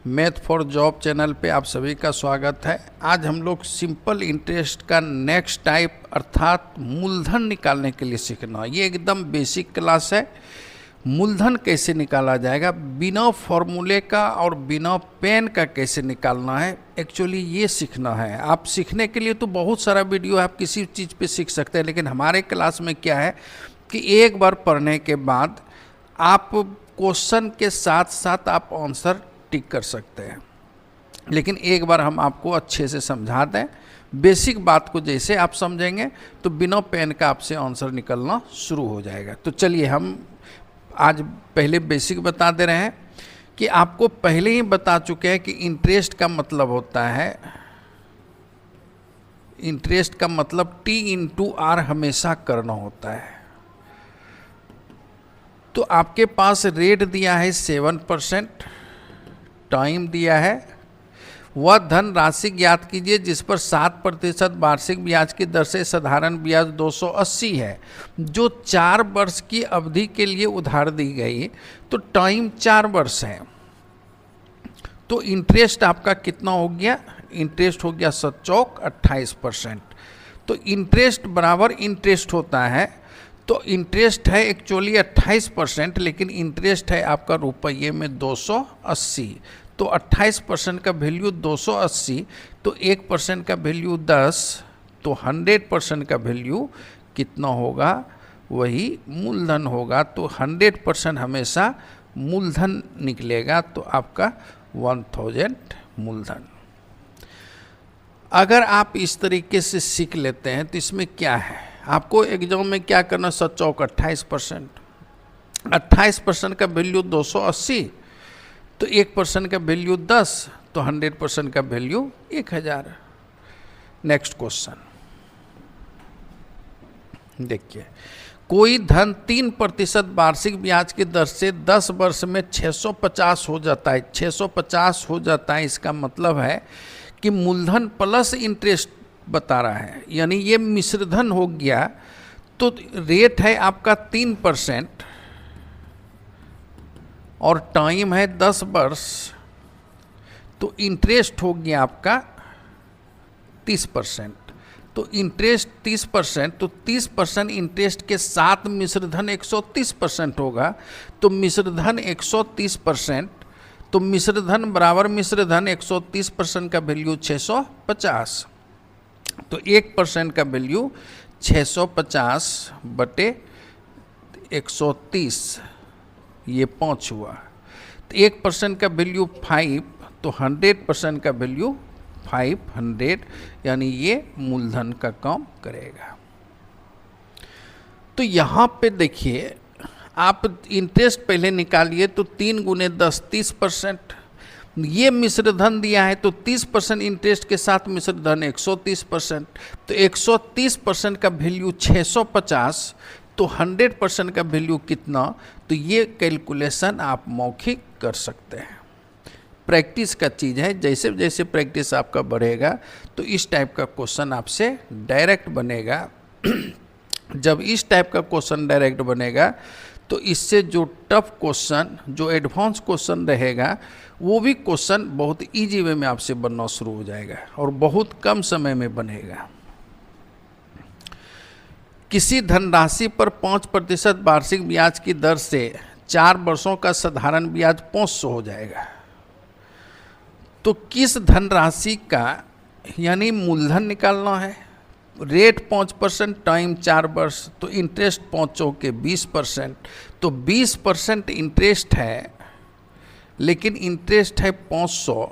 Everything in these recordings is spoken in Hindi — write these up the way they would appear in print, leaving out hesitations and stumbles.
मैथ फॉर जॉब चैनल पे आप सभी का स्वागत है। आज हम लोग सिंपल इंटरेस्ट का नेक्स्ट टाइप अर्थात मूलधन निकालने के लिए सीखना। ये एकदम बेसिक क्लास है। मूलधन कैसे निकाला जाएगा, बिना फॉर्मूले का और बिना पेन का कैसे निकालना है, एक्चुअली ये सीखना है। आप सीखने के लिए तो बहुत सारा वीडियो आप किसी चीज़ पे सीख सकते हैं, लेकिन हमारे क्लास में क्या है कि एक बार पढ़ने के बाद आप क्वेश्चन के साथ साथ आप आंसर टिक कर सकते हैं। लेकिन एक बार हम आपको अच्छे से समझा दें, बेसिक बात को जैसे आप समझेंगे तो बिना पेन का आपसे आंसर निकलना शुरू हो जाएगा। तो चलिए हम आज पहले बेसिक बता दे रहे हैं कि आपको पहले ही बता चुके हैं कि इंटरेस्ट का मतलब होता है, इंटरेस्ट का मतलब T इंटू आर हमेशा करना होता है। तो आपके पास रेट दिया है 7%, टाइम दिया है, वह धन राशि ज्ञात कीजिए जिस पर 7% वार्षिक ब्याज की दर से साधारण ब्याज 280 है, जो 4 वर्ष की अवधि के लिए उधार दी गई। तो टाइम 4 वर्ष है। तो इंटरेस्ट आपका कितना हो गया, इंटरेस्ट हो गया 28%। तो इंटरेस्ट बराबर इंटरेस्ट होता है। तो इंटरेस्ट है एक्चुअली 28%, लेकिन इंटरेस्ट है आपका रुपये में 280। तो 28% का वैल्यू 280, तो 1% का वैल्यू 10, तो 100% का वैल्यू कितना होगा, वही मूलधन होगा। तो 100% हमेशा मूलधन निकलेगा। तो आपका 1000 मूलधन। अगर आप इस तरीके से सीख लेते हैं तो इसमें क्या है, आपको एग्जाम में क्या करना, 28%, 28% का वैल्यू 280, तो 1% का वैल्यू 10, तो 100% का वैल्यू 1000। नेक्स्ट क्वेश्चन देखिए, कोई धन 3% वार्षिक ब्याज की दर से 10 वर्ष में 650 हो जाता है। 650 हो जाता है, इसका मतलब है कि मूलधन प्लस इंटरेस्ट बता रहा है, यानी ये मिश्रधन हो गया। तो रेट है आपका 3% और टाइम है 10 वर्ष, तो इंटरेस्ट हो गया आपका 30%। तो इंटरेस्ट 30%, तो 30% इंटरेस्ट के साथ मिश्रधन 130% होगा। तो मिश्रधन 130%, तो मिश्रधन बराबर मिश्रधन 130% का वैल्यू 650। तो 1% का वैल्यू 650 बटे 130, ये 5 हुआ। तो 1% का वैल्यू 5, तो 100% का वैल्यू 500, यानी ये मूलधन का काम करेगा। तो यहाँ पे देखिए, आप इंटरेस्ट पहले निकालिए, तो 3 गुने 10 30%। ये मिश्रधन दिया है, तो 30% इंटरेस्ट के साथ मिश्रधन 130%। तो 130% का वैल्यू 650, तो 100% का वैल्यू कितना, तो ये कैलकुलेशन आप मौखिक कर सकते हैं। प्रैक्टिस का चीज़ है, जैसे जैसे प्रैक्टिस आपका बढ़ेगा तो इस टाइप का क्वेश्चन आपसे डायरेक्ट बनेगा। जब इस टाइप का क्वेश्चन डायरेक्ट बनेगा तो इससे जो टफ क्वेश्चन, जो एडवांस क्वेश्चन रहेगा, वो भी क्वेश्चन बहुत इजी वे में आपसे बनना शुरू हो जाएगा और बहुत कम समय में बनेगा। किसी धनराशि पर 5% वार्षिक ब्याज की दर से 4 वर्षों का साधारण ब्याज 500 हो जाएगा। तो किस धनराशि का, यानी मूलधन निकालना है। रेट 5%, टाइम 4 वर्ष, तो इंटरेस्ट 5 के 20%। तो 20% इंटरेस्ट है, लेकिन इंटरेस्ट है 500,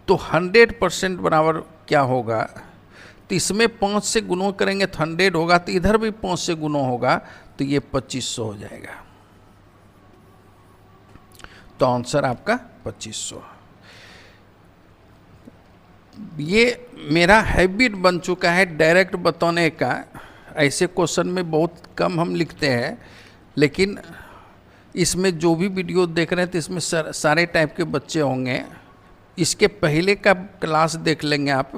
तो 100% बराबर क्या होगा, तो इसमें 5 से गुणों करेंगे तो 100 होगा, तो इधर भी 5 से गुणों होगा, तो ये 2500 हो जाएगा। तो आंसर आपका 2500। ये मेरा हैबिट बन चुका है डायरेक्ट बताने का। ऐसे क्वेश्चन में बहुत कम हम लिखते हैं, लेकिन इसमें जो भी वीडियो देख रहे हैं तो इसमें सारे टाइप के बच्चे होंगे। इसके पहले का क्लास देख लेंगे आप।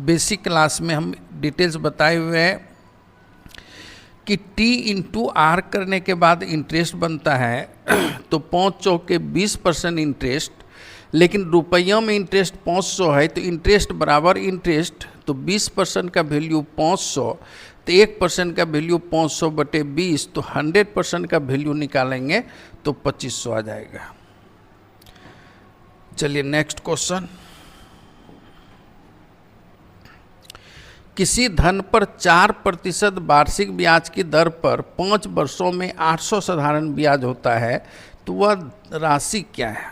बेसिक क्लास में हम डिटेल्स बताए हुए हैं कि टी इंटू आर करने के बाद इंटरेस्ट बनता है तो 5 चौके 20% इंटरेस्ट, लेकिन रुपया में इंटरेस्ट 500 है तो इंटरेस्ट बराबर इंटरेस्ट, तो 20% का वैल्यू 500, तो 1% का वैल्यू 500 बटे 20, तो 100% का वैल्यू निकालेंगे तो 2500 आ जाएगा। चलिए नेक्स्ट क्वेश्चन। किसी धन पर 4% वार्षिक ब्याज की दर पर 5 वर्षों में 800 साधारण ब्याज होता है, तो वह राशि क्या है?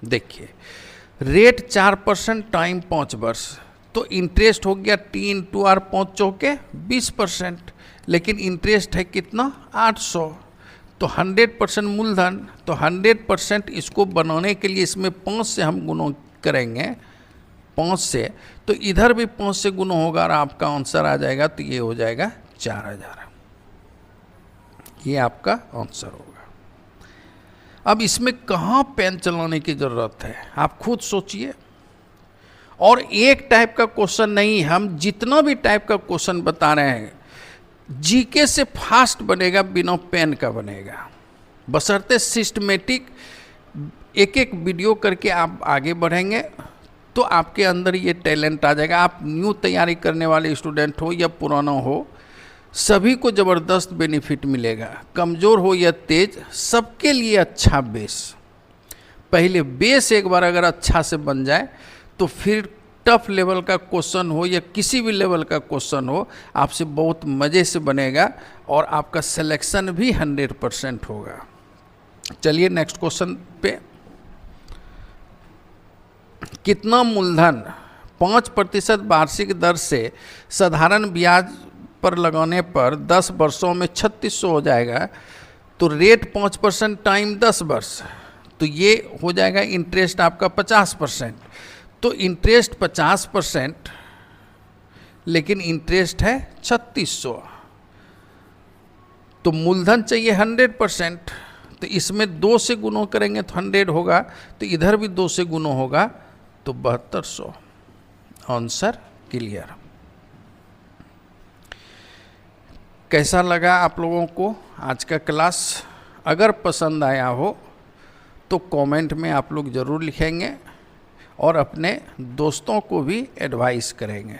देखिए, रेट 4% टाइम 5 वर्ष, तो इंटरेस्ट हो गया टी इंटू आर 5 चौके 20%, लेकिन इंटरेस्ट है कितना 800, तो 100% मूलधन, तो 100% इसको बनाने के लिए इसमें 5 से हम गुणा करेंगे, 5 से, तो इधर भी 5 से गुना होगा और आपका आंसर आ जाएगा, तो ये हो जाएगा 4000, ये आपका आंसर होगा। अब इसमें कहाँ पेन चलाने की ज़रूरत है, आप खुद सोचिए। और एक टाइप का क्वेश्चन नहीं, हम जितना भी टाइप का क्वेश्चन बता रहे हैं जीके से फास्ट बनेगा, बिना पेन का बनेगा, बशर्ते सिस्टमेटिक एक एक वीडियो करके आप आगे बढ़ेंगे तो आपके अंदर ये टैलेंट आ जाएगा। आप न्यू तैयारी करने वाले स्टूडेंट हो या पुराना हो, सभी को ज़बरदस्त बेनिफिट मिलेगा, कमज़ोर हो या तेज, सबके लिए अच्छा बेस। पहले बेस एक बार अगर अच्छा से बन जाए तो फिर टफ लेवल का क्वेश्चन हो या किसी भी लेवल का क्वेश्चन हो, आपसे बहुत मज़े से बनेगा और आपका सिलेक्शन भी 100% होगा। चलिए नेक्स्ट क्वेश्चन पे। कितना मूलधन 5% वार्षिक दर से साधारण ब्याज पर लगाने पर 10 वर्षों में 3600 हो जाएगा, तो रेट 5% टाइम 10 वर्ष, तो ये हो जाएगा इंटरेस्ट आपका 50%, तो इंटरेस्ट 50%, लेकिन इंटरेस्ट है 3600, तो मूलधन चाहिए 100%, तो इसमें 2 से गुणा करेंगे तो 100 होगा, तो इधर भी 2 से गुणा होगा तो 7200, आंसर क्लियर। कैसा लगा आप लोगों को आज का क्लास? अगर पसंद आया हो तो कमेंट में आप लोग ज़रूर लिखेंगे और अपने दोस्तों को भी एडवाइस करेंगे।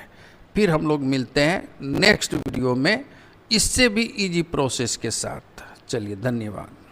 फिर हम लोग मिलते हैं नेक्स्ट वीडियो में इससे भी इजी प्रोसेस के साथ। चलिए धन्यवाद।